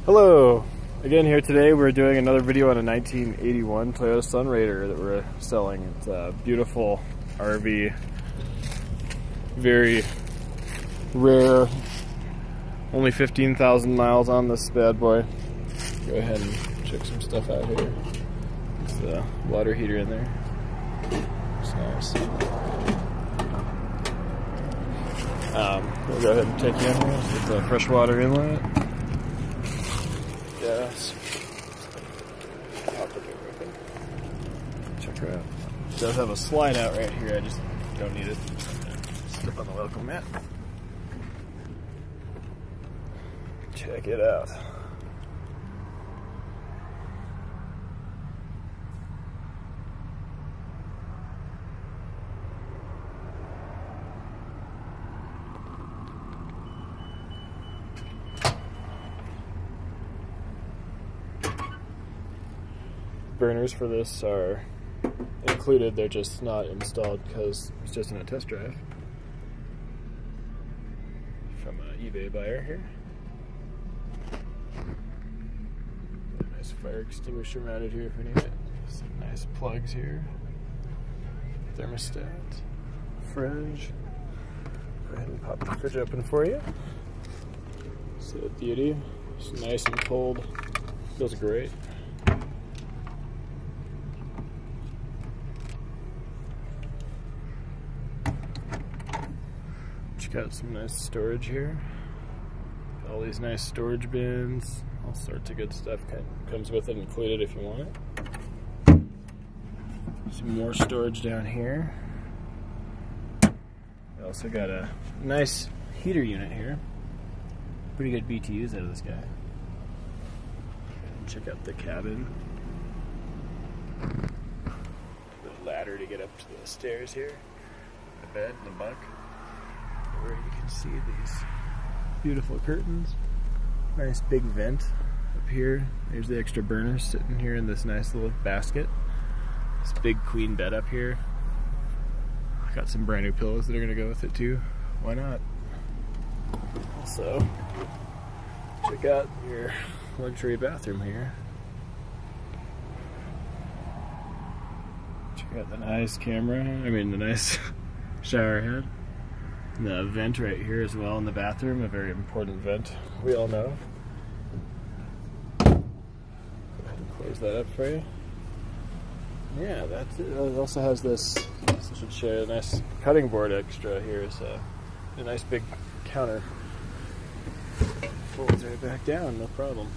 Hello! Again here today we're doing another video on a 1981 Toyota Sun Rader that we're selling. It's a beautiful RV, very rare, only 15,000 miles on this bad boy. Go ahead and check some stuff out here. It's the water heater in there. It's nice. We'll go ahead and take you in here with the freshwater inlet. Yes. Pop the door open. Check her out. It does have a slide out right here. I just don't need it. Step on the welcome mat. Check it out. Burners for this are included, they're just not installed because it's just in a test drive from an eBay buyer here. Nice fire extinguisher mounted here if we need it. Some nice plugs here. Thermostat, fridge. Go ahead and pop the fridge open for you. See that beauty? It's nice and cold. Feels great. Got some nice storage here. All these nice storage bins, all sorts of good stuff comes with it included if you want it. Some more storage down here. We also got a nice heater unit here. Pretty good BTUs out of this guy. Check out the cabin. The ladder to get up to the stairs here. The bed and the bunk. Where you can see these beautiful curtains. Nice big vent up here. There's the extra burner sitting here in this nice little basket. This big queen bed up here. Got some brand new pillows that are gonna go with it too. Why not? Also, check out your luxury bathroom here. Check out the nice camera, the nice shower head. The vent right here as well in the bathroom, a very important vent, we all know. Go ahead and close that up for you. Yeah, that's it. It also has this should show you a nice cutting board extra here, so a nice big counter. Folds right back down, no problem.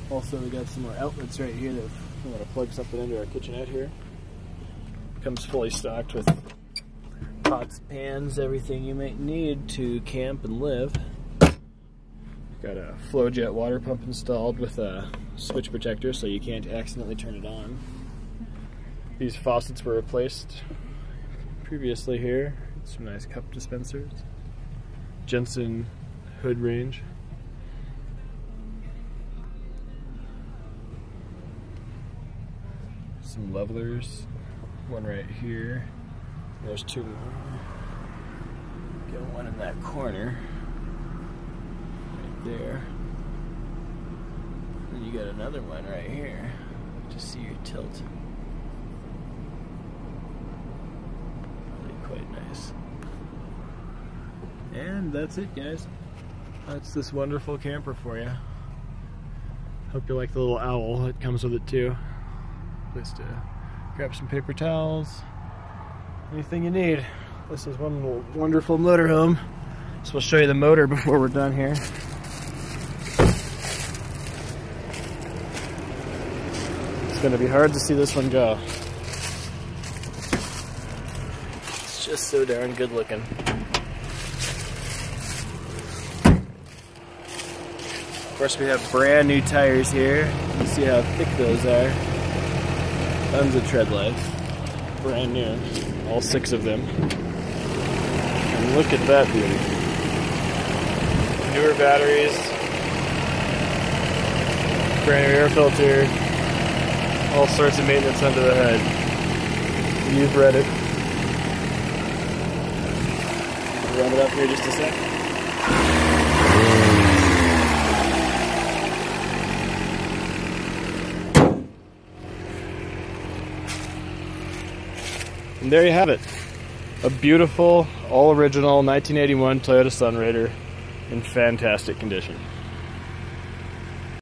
Also, we got some more outlets right here that if we want to plug something into our kitchenette here. Comes fully stocked with pots, pans, everything you might need to camp and live. Got a flow jet water pump installed with a switch protector so you can't accidentally turn it on. These faucets were replaced previously here. Some nice cup dispensers. Jensen hood range. Some levelers. One right here. There's two more. Got one in that corner. Right there. And you got another one right here. To see your tilt. Really quite nice. And that's it, guys. That's this wonderful camper for you. Hope you like the little owl that comes with it too. Place to grab some paper towels. Anything you need. This is one wonderful motorhome. So we'll show you the motor before we're done here. It's going to be hard to see this one go. It's just so darn good looking. Of course, we have brand new tires here. You can see how thick those are. Tons of tread life. Brand new. All 6 of them. And look at that beauty. Newer batteries. Brand new air filter. All sorts of maintenance under the hood. You've read it. Run it up here just a sec. And there you have it. A beautiful, all original 1981 Toyota Sun Rader in fantastic condition.